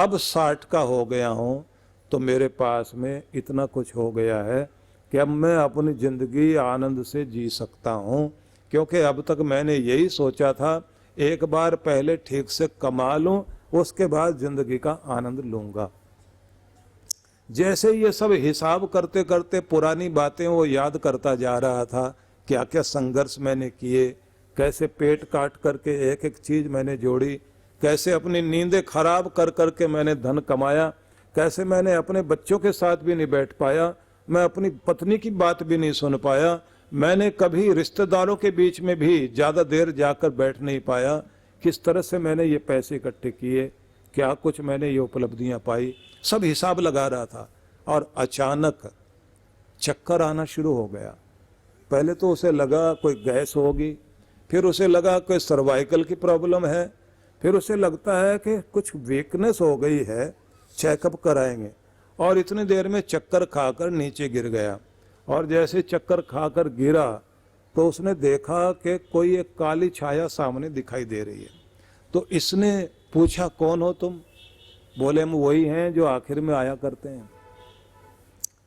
अब 60 का हो गया हूँ तो मेरे पास में इतना कुछ हो गया है कि अब मैं अपनी ज़िंदगी आनंद से जी सकता हूँ, क्योंकि अब तक मैंने यही सोचा था एक बार पहले ठीक से कमा लूँ, उसके बाद ज़िंदगी का आनंद लूँगा। जैसे ये सब हिसाब करते करते पुरानी बातें वो याद करता जा रहा था, क्या क्या संघर्ष मैंने किए, कैसे पेट काट करके एक एक चीज़ मैंने जोड़ी, कैसे अपनी नींदें खराब कर करके मैंने धन कमाया, कैसे मैंने अपने बच्चों के साथ भी नहीं बैठ पाया, मैं अपनी पत्नी की बात भी नहीं सुन पाया, मैंने कभी रिश्तेदारों के बीच में भी ज़्यादा देर जाकर बैठ नहीं पाया। किस तरह से मैंने ये पैसे इकट्ठे किए, क्या कुछ मैंने ये उपलब्धियां पाई, सब हिसाब लगा रहा था। और अचानक चक्कर आना शुरू हो गया। पहले तो उसे लगा कोई गैस होगी, फिर उसे लगा कोई सर्वाइकल की प्रॉब्लम है, फिर उसे लगता है कि कुछ वीकनेस हो गई है, चेकअप कराएंगे। और इतनी देर में चक्कर खाकर नीचे गिर गया। और जैसे चक्कर खाकर गिरा तो उसने देखा कि कोई एक काली छाया सामने दिखाई दे रही है। तो इसने पूछा, कौन हो तुम? बोले, हम वही हैं जो आखिर में आया करते हैं।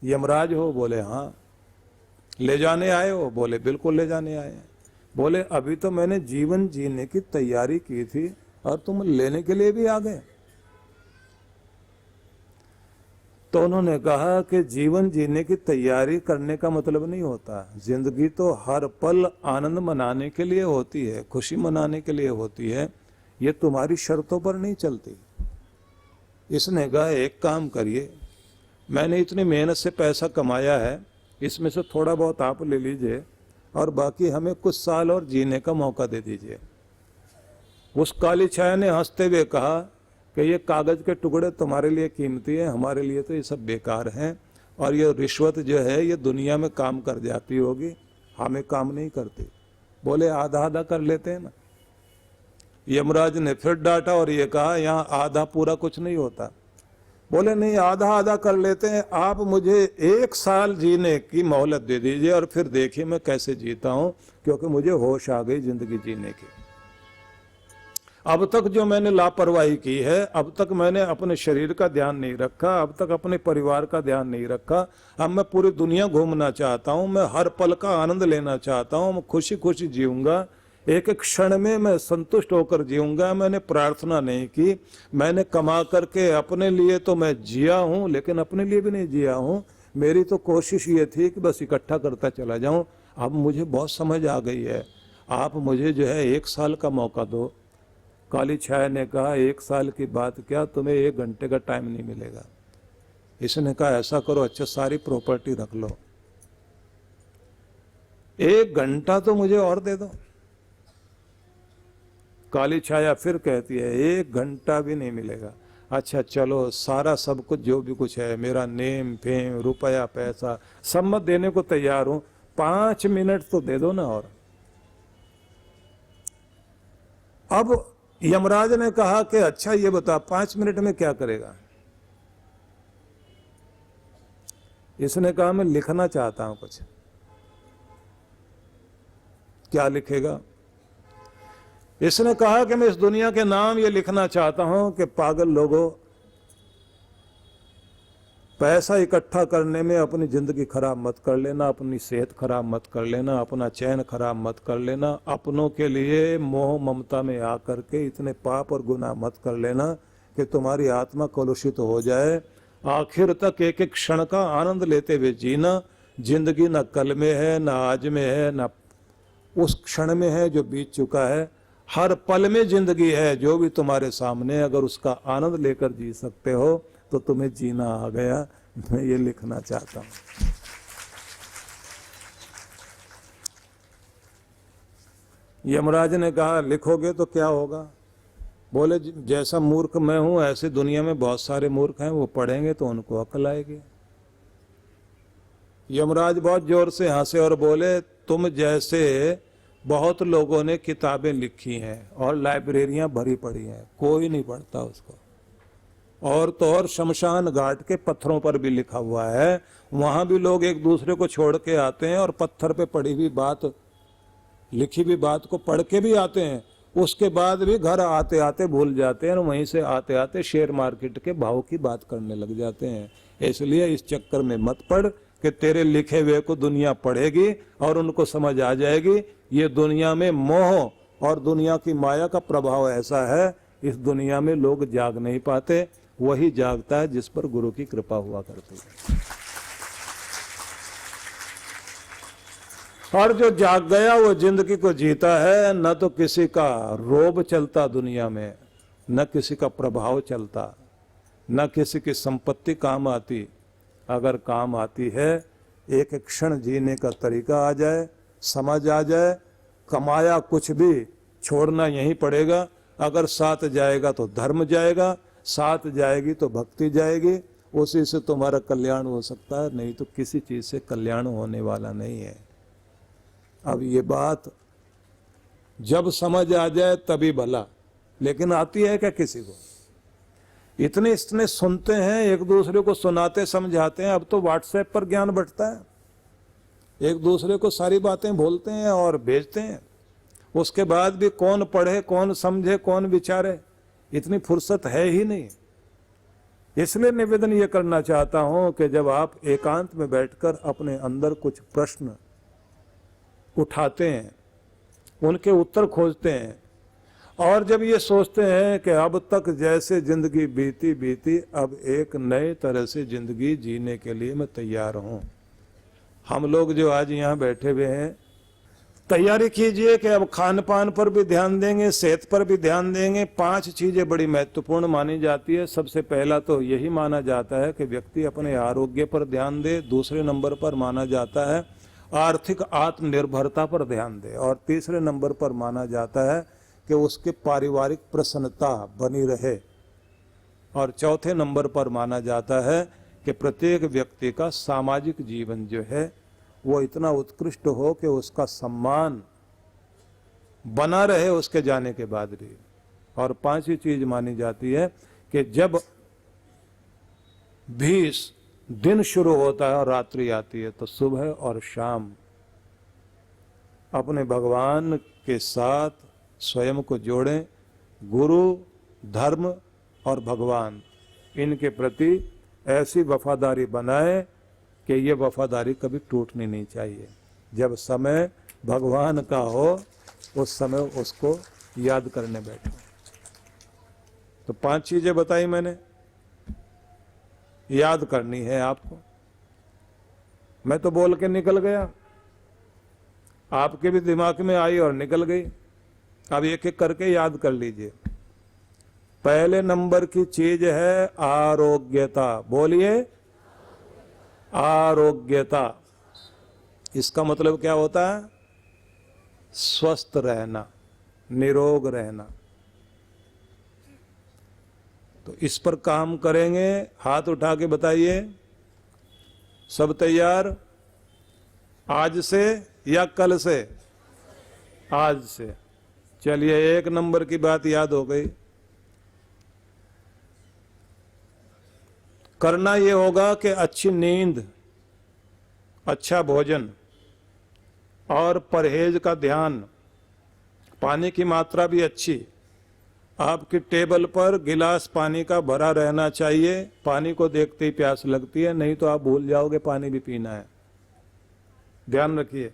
यमराज हो? बोले हाँ। ले जाने आए हो? बोले बिल्कुल ले जाने आए हैं। बोले अभी तो मैंने जीवन जीने की तैयारी की थी और तुम लेने के लिए भी आ गए। तो उन्होंने कहा कि जीवन जीने की तैयारी करने का मतलब नहीं होता, जिंदगी तो हर पल आनंद मनाने के लिए होती है, खुशी मनाने के लिए होती है, ये तुम्हारी शर्तों पर नहीं चलती। इसने कहा एक काम करिए, मैंने इतनी मेहनत से पैसा कमाया है, इसमें से थोड़ा बहुत आप ले लीजिए और बाकी हमें कुछ साल और जीने का मौका दे दीजिए। उस काली छाया ने हंसते हुए कहा कि ये कागज के टुकड़े तुम्हारे लिए कीमती हैं, हमारे लिए तो ये सब बेकार हैं, और ये रिश्वत जो है ये दुनिया में काम कर जाती होगी, हमें काम नहीं करती। बोले आधा आधा कर लेते हैं ना। यमराज ने फिर डांटा और ये कहा यहाँ आधा पूरा कुछ नहीं होता। बोले नहीं, आधा आधा कर लेते हैं, आप मुझे 1 साल जीने की मोहलत दे दीजिए और फिर देखिए मैं कैसे जीता हूँ, क्योंकि मुझे होश आ गई जिंदगी जीने की। अब तक जो मैंने लापरवाही की है, अब तक मैंने अपने शरीर का ध्यान नहीं रखा, अब तक अपने परिवार का ध्यान नहीं रखा। अब मैं पूरी दुनिया घूमना चाहता हूँ, मैं हर पल का आनंद लेना चाहता हूँ, मैं खुशी खुशी जीऊंगा, एक एक क्षण में मैं संतुष्ट होकर जीऊंगा। मैंने प्रार्थना नहीं की, मैंने कमा करके अपने लिए तो मैं जिया हूँ, लेकिन अपने लिए भी नहीं जिया हूँ। मेरी तो कोशिश ये थी कि बस इकट्ठा करता चला जाऊँ। अब मुझे बहुत समझ आ गई है, आप मुझे जो है 1 साल का मौका दो। काली छाया ने कहा 1 साल की बात क्या, तुम्हें 1 घंटे का टाइम नहीं मिलेगा। इसने कहा ऐसा करो, अच्छा सारी प्रॉपर्टी रख लो, 1 घंटा तो मुझे और दे दो। काली छाया फिर कहती है 1 घंटा भी नहीं मिलेगा। अच्छा चलो, सारा सब कुछ जो भी कुछ है, मेरा नेम फेम रुपया पैसा सब मैं देने को तैयार हूं, 5 मिनट तो दे दो ना। और अब यमराज ने कहा कि अच्छा ये बता 5 मिनट में क्या करेगा? इसने कहा मैं लिखना चाहता हूं कुछ। क्या लिखेगा? इसने कहा कि मैं इस दुनिया के नाम ये लिखना चाहता हूं कि पागल लोगों, पैसा इकट्ठा करने में अपनी जिंदगी खराब मत कर लेना, अपनी सेहत खराब मत कर लेना, अपना चैन खराब मत कर लेना, अपनों के लिए मोह ममता में आकर के इतने पाप और गुनाह मत कर लेना कि तुम्हारी आत्मा कलुषित हो जाए। आखिर तक एक एक क्षण का आनंद लेते हुए जीना। जिंदगी न कल में है, न आज में है, न उस क्षण में है जो बीत चुका है। हर पल में जिंदगी है, जो भी तुम्हारे सामने, अगर उसका आनंद लेकर जी सकते हो तो तुम्हें जीना आ गया। मैं ये लिखना चाहता हूं। यमराज ने कहा लिखोगे तो क्या होगा? बोले जैसा मूर्ख मैं हूं ऐसे दुनिया में बहुत सारे मूर्ख हैं, वो पढ़ेंगे तो उनको अकल आएगी। यमराज बहुत जोर से हंसे और बोले तुम जैसे बहुत लोगों ने किताबें लिखी हैं और लाइब्रेरियां भरी पड़ी हैं, कोई नहीं पढ़ता उसको। और तो और शमशान घाट के पत्थरों पर भी लिखा हुआ है, वहां भी लोग एक दूसरे को छोड़ के आते हैं और पत्थर पे पड़ी हुई बात, लिखी हुई बात को पढ़ के भी आते हैं उसके बाद भी घर आते आते भूल जाते हैं और वहीं से आते आते शेयर मार्केट के भाव की बात करने लग जाते हैं। इसलिए इस चक्कर में मत पड़ कि तेरे लिखे हुए को दुनिया पढ़ेगी और उनको समझ आ जाएगी। ये दुनिया में मोह और दुनिया की माया का प्रभाव ऐसा है, इस दुनिया में लोग जाग नहीं पाते, वही जागता है जिस पर गुरु की कृपा हुआ करती है। और जो जाग गया वो जिंदगी को जीता है। न तो किसी का रोब चलता दुनिया में, न किसी का प्रभाव चलता, न किसी की संपत्ति काम आती। अगर काम आती है, एक क्षण जीने का तरीका आ जाए, समझ आ जाए, कमाया कुछ भी छोड़ना यहीं पड़ेगा। अगर साथ जाएगा तो धर्म जाएगा, साथ जाएगी तो भक्ति जाएगी, उसी से तुम्हारा कल्याण हो सकता है, नहीं तो किसी चीज से कल्याण होने वाला नहीं है। अब ये बात जब समझ आ जाए तभी भला, लेकिन आती है क्या किसी को? इतने सुनते हैं, एक दूसरे को सुनाते समझाते हैं। अब तो व्हाट्सएप पर ज्ञान बंटता है, एक दूसरे को सारी बातें बोलते हैं और भेजते हैं। उसके बाद भी कौन पढ़े, कौन समझे, कौन विचारे, इतनी फुर्सत है ही नहीं। इसलिए निवेदन ये करना चाहता हूं कि जब आप एकांत में बैठकर अपने अंदर कुछ प्रश्न उठाते हैं, उनके उत्तर खोजते हैं, और जब ये सोचते हैं कि अब तक जैसे जिंदगी बीती बीती, अब एक नए तरह से जिंदगी जीने के लिए मैं तैयार हूं। हम लोग जो आज यहाँ बैठे हुए हैं, तैयारी कीजिए कि अब खान पान पर भी ध्यान देंगे, सेहत पर भी ध्यान देंगे। 5 चीजें बड़ी महत्वपूर्ण मानी जाती है। सबसे पहला तो यही माना जाता है कि व्यक्ति अपने आरोग्य पर ध्यान दे। दूसरे नंबर पर माना जाता है आर्थिक आत्मनिर्भरता पर ध्यान दे, और तीसरे नंबर पर माना जाता है कि उसके पारिवारिक प्रसन्नता बनी रहे, और चौथे नंबर पर माना जाता है कि प्रत्येक व्यक्ति का सामाजिक जीवन जो है वो इतना उत्कृष्ट हो कि उसका सम्मान बना रहे उसके जाने के बाद भी। और 5वीं चीज मानी जाती है कि जब भी दिन शुरू होता है और रात्रि आती है, तो सुबह और शाम अपने भगवान के साथ स्वयं को जोड़ें। गुरु, धर्म और भगवान, इनके प्रति ऐसी वफादारी बनाए कि ये वफादारी कभी टूटनी नहीं चाहिए। जब समय भगवान का हो, उस समय उसको याद करने बैठो। तो 5 चीजें बताई मैंने, याद करनी है आपको। मैं तो बोल के निकल गया, आपके भी दिमाग में आई और निकल गई। अब एक एक करके याद कर लीजिए। पहले नंबर की चीज है आरोग्यता। बोलिए, आरोग्यता। इसका मतलब क्या होता है? स्वस्थ रहना, निरोग रहना। तो इस पर काम करेंगे। हाथ उठा के बताइए, सब तैयार? आज से या कल से? आज से। चलिए, 1 नंबर की बात याद हो गई। करना ये होगा कि अच्छी नींद, अच्छा भोजन और परहेज का ध्यान, पानी की मात्रा भी अच्छी। आपकी टेबल पर गिलास पानी का भरा रहना चाहिए। पानी को देखते ही प्यास लगती है, नहीं तो आप भूल जाओगे पानी भी पीना है। ध्यान रखिए।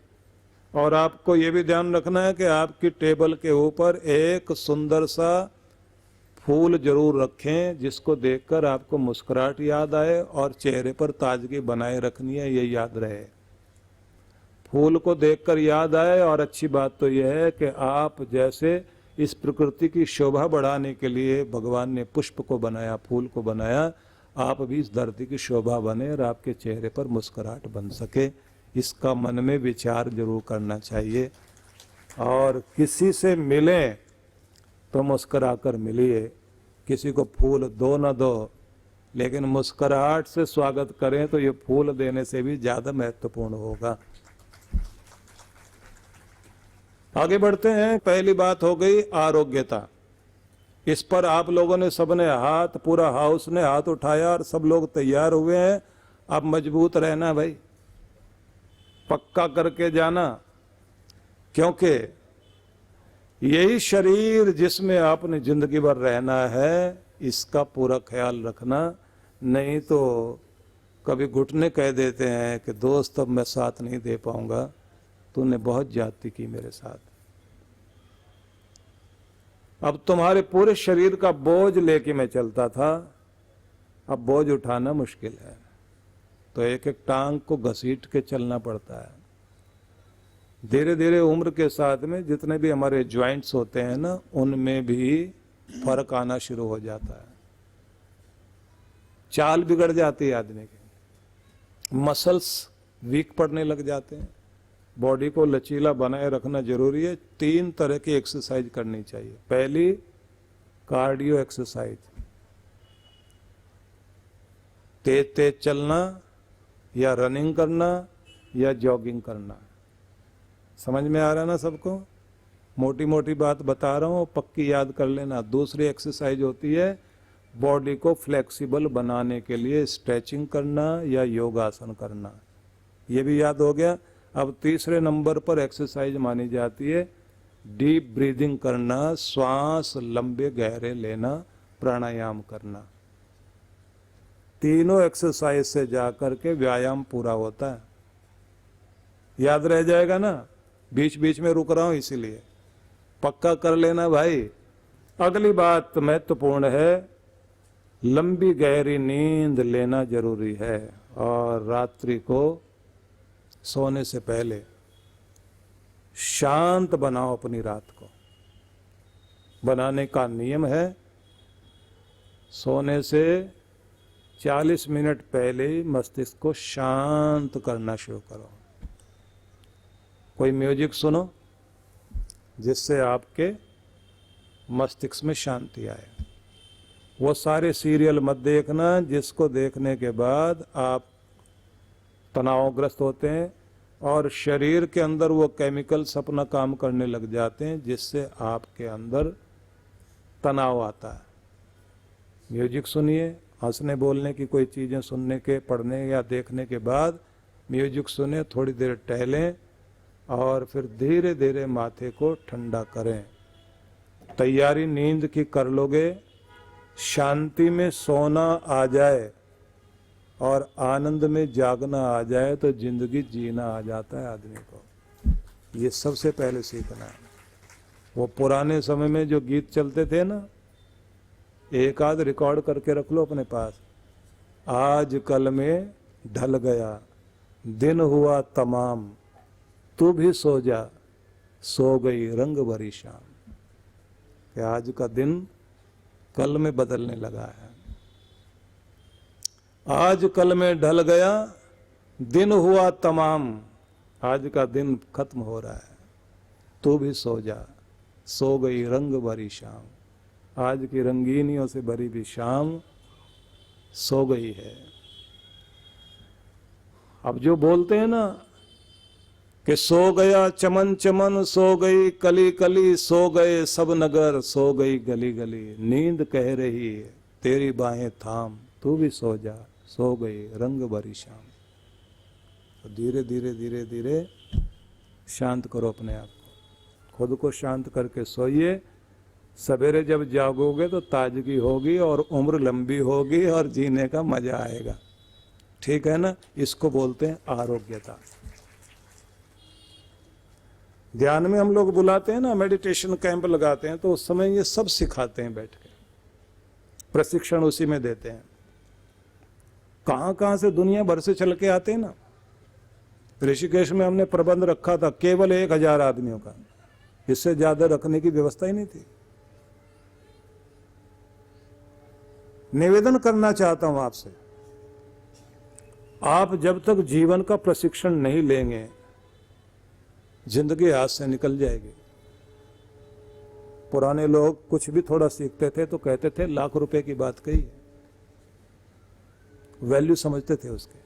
और आपको ये भी ध्यान रखना है कि आपकी टेबल के ऊपर एक सुंदर सा फूल जरूर रखें, जिसको देखकर आपको मुस्कुराहट याद आए और चेहरे पर ताजगी बनाए रखनी है, ये याद रहे। फूल को देखकर याद आए। और अच्छी बात तो यह है कि आप जैसे इस प्रकृति की शोभा बढ़ाने के लिए भगवान ने पुष्प को बनाया, फूल को बनाया, आप भी इस धरती की शोभा बने और आपके चेहरे पर मुस्कुराहट बन सके। इसका मन में विचार जरूर करना चाहिए। और किसी से मिलें तो मुस्कुराकर मिलिए। किसी को फूल दो ना दो, लेकिन मुस्कुराहट से स्वागत करें तो ये फूल देने से भी ज्यादा महत्वपूर्ण होगा। आगे बढ़ते हैं। पहली बात हो गई आरोग्यता। इस पर आप लोगों ने सबने हाथ, पूरा हाउस ने हाथ उठाया और सब लोग तैयार हुए हैं। अब मजबूत रहना भाई, पक्का करके जाना, क्योंकि यही शरीर जिसमें आपने जिंदगी भर रहना है, इसका पूरा ख्याल रखना। नहीं तो कभी घुटने कह देते हैं कि दोस्त अब मैं साथ नहीं दे पाऊंगा, तूने बहुत ज्यादती की मेरे साथ। अब तुम्हारे पूरे शरीर का बोझ लेके मैं चलता था, अब बोझ उठाना मुश्किल है, तो एक एक टांग को घसीट के चलना पड़ता है। धीरे धीरे उम्र के साथ में जितने भी हमारे ज्वाइंट्स होते हैं ना, उनमें भी फर्क आना शुरू हो जाता है, चाल बिगड़ जाती है आदमी की, मसल्स वीक पड़ने लग जाते हैं। बॉडी को लचीला बनाए रखना जरूरी है। 3 तरह की एक्सरसाइज करनी चाहिए। पहली, कार्डियो एक्सरसाइज, तेज तेज चलना या रनिंग करना या जॉगिंग करना। समझ में आ रहा ना सबको? मोटी मोटी बात बता रहा हूं, पक्की याद कर लेना। दूसरी एक्सरसाइज होती है बॉडी को फ्लेक्सिबल बनाने के लिए स्ट्रेचिंग करना या योगासन करना, ये भी याद हो गया। अब तीसरे नंबर पर एक्सरसाइज मानी जाती है डीप ब्रीदिंग करना, श्वास लंबे गहरे लेना, प्राणायाम करना। तीनों एक्सरसाइज से जाकर के व्यायाम पूरा होता है। याद रह जाएगा ना? बीच बीच में रुक रहा हूं इसीलिए पक्का कर लेना भाई। अगली बात महत्वपूर्ण है, लंबी गहरी नींद लेना जरूरी है। और रात्रि को सोने से पहले शांत बनाओ अपनी रात को। बनाने का नियम है, सोने से 40 मिनट पहले ही मस्तिष्क को शांत करना शुरू करो। कोई म्यूजिक सुनो जिससे आपके मस्तिष्क में शांति आए। वो सारे सीरियल मत देखना जिसको देखने के बाद आप तनावग्रस्त होते हैं और शरीर के अंदर वो केमिकल्स अपना काम करने लग जाते हैं जिससे आपके अंदर तनाव आता है। म्यूजिक सुनिए, हंसने बोलने की कोई चीज़ें सुनने के, पढ़ने या देखने के बाद म्यूजिक सुने, थोड़ी देर टहलें और फिर धीरे धीरे माथे को ठंडा करें। तैयारी नींद की कर लोगे, शांति में सोना आ जाए और आनंद में जागना आ जाए तो जिंदगी जीना आ जाता है आदमी को। ये सबसे पहले सीखना है। वो पुराने समय में जो गीत चलते थे ना, एक आध रिकॉर्ड करके रख लो अपने पास। आज कल में ढल गया, दिन हुआ तमाम, तू भी सो जा, सो गई रंग भरी शाम। कि आज का दिन कल में बदलने लगा है। आज कल में ढल गया, दिन हुआ तमाम, आज का दिन खत्म हो रहा है, तू भी सो जा, सो गई रंग भरी शाम। आज की रंगीनियों से भरी भी शाम सो गई है। अब जो बोलते हैं ना कि सो गया चमन चमन, सो गई कली कली, सो गए सब नगर, सो गई गली गली, नींद कह रही है तेरी बाहें थाम, तू भी सो जा, सो गई रंग भरी शाम। तो धीरे धीरे धीरे धीरे शांत करो अपने आप को, खुद को शांत करके सोइए। सवेरे जब जागोगे तो ताजगी होगी और उम्र लंबी होगी और जीने का मजा आएगा। ठीक है ना? इसको बोलते हैं आरोग्यता। ध्यान में हम लोग बुलाते हैं ना, मेडिटेशन कैंप लगाते हैं, तो उस समय ये सब सिखाते हैं बैठ के, प्रशिक्षण उसी में देते हैं। कहां कहां से दुनिया भर से चल के आते हैं ना। ऋषिकेश में हमने प्रबंध रखा था केवल 1000 आदमियों का, इससे ज्यादा रखने की व्यवस्था ही नहीं थी। निवेदन करना चाहता हूं आपसे, आप जब तक जीवन का प्रशिक्षण नहीं लेंगे जिंदगी हाथ से निकल जाएगी। पुराने लोग कुछ भी थोड़ा सीखते थे तो कहते थे लाख रुपए की बात कही है, वैल्यू समझते थे उसके।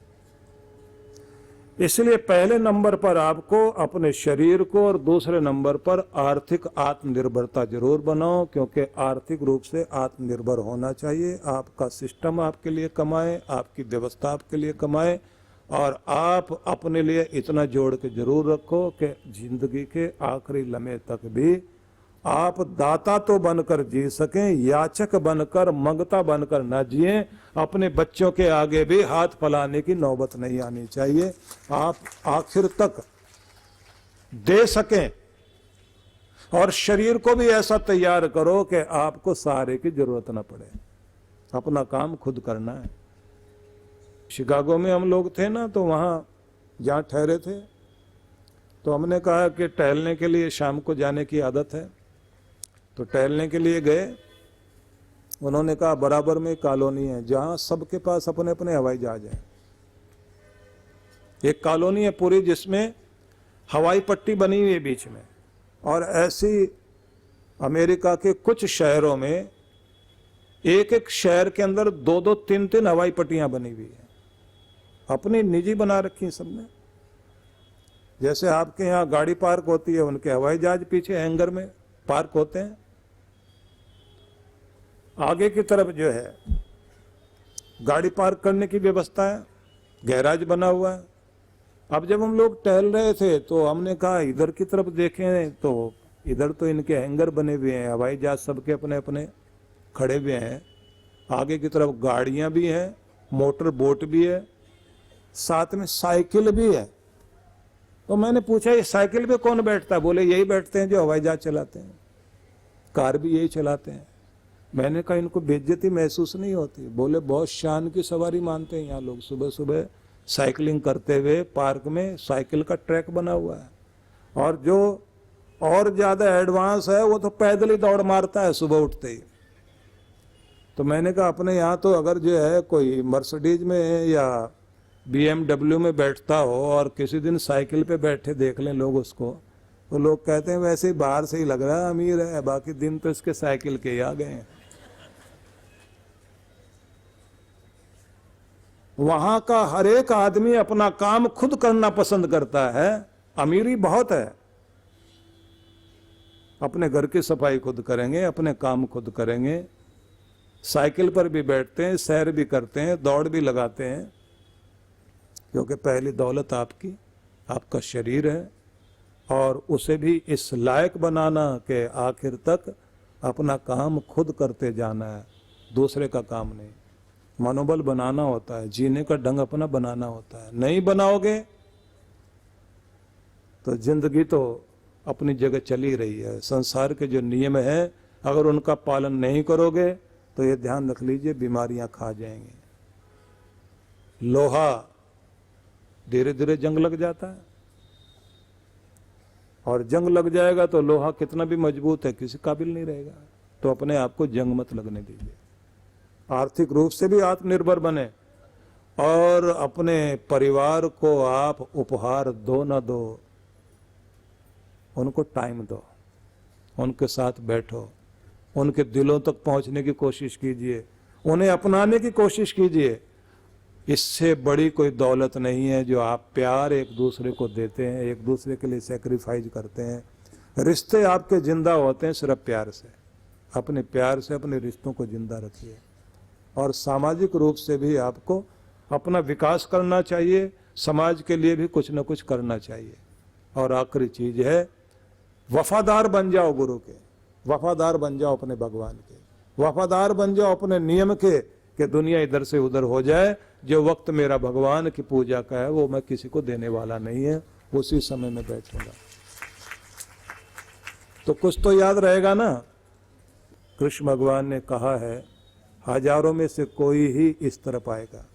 इसलिए पहले नंबर पर आपको अपने शरीर को और दूसरे नंबर पर आर्थिक आत्मनिर्भरता जरूर बनाओ, क्योंकि आर्थिक रूप से आत्मनिर्भर होना चाहिए। आपका सिस्टम आपके लिए कमाए, आपकी व्यवस्था आपके लिए कमाए, और आप अपने लिए इतना जोड़ के जरूर रखो कि जिंदगी के आखिरी लम्हे तक भी आप दाता तो बनकर जी सकें, याचक बनकर, मंगता बनकर ना जिए। अपने बच्चों के आगे भी हाथ फैलाने की नौबत नहीं आनी चाहिए। आप आखिर तक दे सकें और शरीर को भी ऐसा तैयार करो कि आपको सहारे की जरूरत ना पड़े। अपना काम खुद करना है। शिकागो में हम लोग थे ना, तो वहां जहां ठहरे थे, तो हमने कहा कि टहलने के लिए शाम को जाने की आदत है, तो टहलने के लिए गए। उन्होंने कहा बराबर में कॉलोनी है जहां सबके पास अपने अपने हवाई जहाज हैं। एक कॉलोनी है पूरी जिसमें हवाई पट्टी बनी हुई है बीच में, और ऐसी अमेरिका के कुछ शहरों में एक एक शहर के अंदर दो दो तीन तीन हवाई पट्टियां बनी हुई है, अपनी निजी बना रखी सबने। जैसे आपके यहाँ गाड़ी पार्क होती है, उनके हवाई जहाज पीछे हैंगर में पार्क होते हैं। आगे की तरफ जो है गाड़ी पार्क करने की व्यवस्था है, गैराज बना हुआ है। अब जब हम लोग टहल रहे थे तो हमने कहा इधर की तरफ देखें, तो इधर तो इनके हैंगर बने हुए हैं, हवाई जहाज सबके अपने अपने खड़े हुए हैं। आगे की तरफ गाड़ियां भी हैं, मोटर बोट भी है, साथ में साइकिल भी है। तो मैंने पूछा ये साइकिल पे कौन बैठता है? बोले यही बैठते हैं जो हवाई जहाज चलाते हैं, कार भी यही चलाते हैं। मैंने कहा इनको बेइज्जती महसूस नहीं होती? बोले बहुत शान की सवारी मानते हैं यहाँ लोग। सुबह सुबह साइकिलिंग करते हुए पार्क में साइकिल का ट्रैक बना हुआ है, और जो और ज्यादा एडवांस है वो तो पैदल ही दौड़ मारता है सुबह उठते ही। तो मैंने कहा अपने यहाँ तो अगर जो है कोई मर्सिडीज में या BMW में बैठता हो और किसी दिन साइकिल पे बैठे देख लें लोग उसको, तो लोग कहते हैं वैसे ही बाहर से ही लग रहा है अमीर है, बाकी दिन तो इसके साइकिल के ही आ गए हैं। वहां का हर एक आदमी अपना काम खुद करना पसंद करता है। अमीरी बहुत है। अपने घर की सफाई खुद करेंगे, अपने काम खुद करेंगे, साइकिल पर भी बैठते हैं, सैर भी करते हैं, दौड़ भी लगाते हैं, क्योंकि पहली दौलत आपकी, आपका शरीर है, और उसे भी इस लायक बनाना कि आखिर तक अपना काम खुद करते जाना है, दूसरे का काम नहीं। मनोबल बनाना होता है, जीने का ढंग अपना बनाना होता है। नहीं बनाओगे तो जिंदगी तो अपनी जगह चली रही है। संसार के जो नियम है अगर उनका पालन नहीं करोगे तो ये ध्यान रख लीजिए बीमारियां खा जाएंगी। लोहा धीरे धीरे जंग लग जाता है, और जंग लग जाएगा तो लोहा कितना भी मजबूत है किसी काबिल नहीं रहेगा। तो अपने आप को जंग मत लगने दीजिए। आर्थिक रूप से भी आत्मनिर्भर बने, और अपने परिवार को आप उपहार दो ना दो, उनको टाइम दो, उनके साथ बैठो, उनके दिलों तक पहुंचने की कोशिश कीजिए, उन्हें अपनाने की कोशिश कीजिए। इससे बड़ी कोई दौलत नहीं है जो आप प्यार एक दूसरे को देते हैं, एक दूसरे के लिए सेक्रीफाइस करते हैं। रिश्ते आपके जिंदा होते हैं सिर्फ प्यार से। अपने प्यार से अपने रिश्तों को जिंदा रखिए, और सामाजिक रूप से भी आपको अपना विकास करना चाहिए, समाज के लिए भी कुछ न कुछ करना चाहिए। और आखिरी चीज है वफादार बन जाओ गुरु के, वफादार बन जाओ अपने भगवान के, वफादार बन जाओ अपने नियम के, कि दुनिया इधर से उधर हो जाए, जो वक्त मेरा भगवान की पूजा का है वो मैं किसी को देने वाला नहीं है, उसी समय में बैठूंगा। तो कुछ तो याद रहेगा ना। कृष्ण भगवान ने कहा है हजारों में से कोई ही इस तरफ आएगा,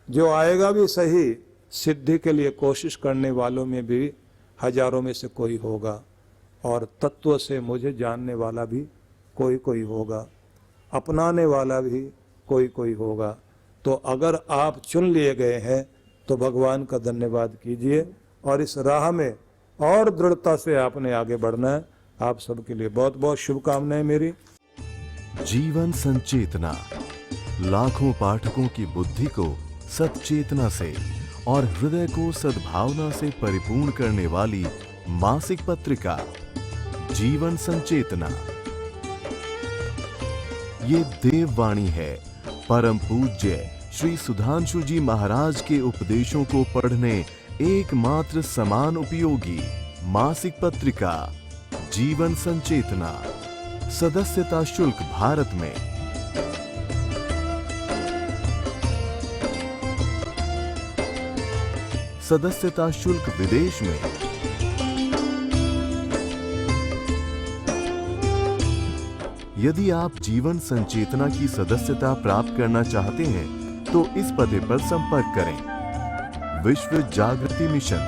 जो आएगा भी सही, सिद्धि के लिए कोशिश करने वालों में भी हजारों में से कोई होगा, और तत्व से मुझे जानने वाला भी कोई कोई होगा, अपनाने वाला भी कोई कोई होगा। तो अगर आप चुन लिए गए हैं तो भगवान का धन्यवाद कीजिए, और इस राह में और दृढ़ता से आपने आगे बढ़ना है। आप सबके लिए बहुत बहुत शुभकामनाएं मेरी। जीवन संचेतना, लाखों पाठकों की बुद्धि को सच्चेतना से और हृदय को सद्भावना से परिपूर्ण करने वाली मासिक पत्रिका जीवन संचेतना। ये देववाणी है परम पूज्य श्री सुधांशु जी महाराज के उपदेशों को पढ़ने एकमात्र समान उपयोगी मासिक पत्रिका जीवन संचेतना, सदस्यता शुल्क भारत में। सदस्यता शुल्क विदेश में। यदि आप जीवन संचेतना की सदस्यता प्राप्त करना चाहते हैं तो इस पते पर संपर्क करें। विश्व जागृति मिशन,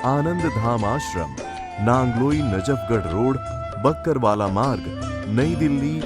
आनंद धाम आश्रम, नांगलोई नजफगढ़ रोड, बक्करवाला मार्ग, नई दिल्ली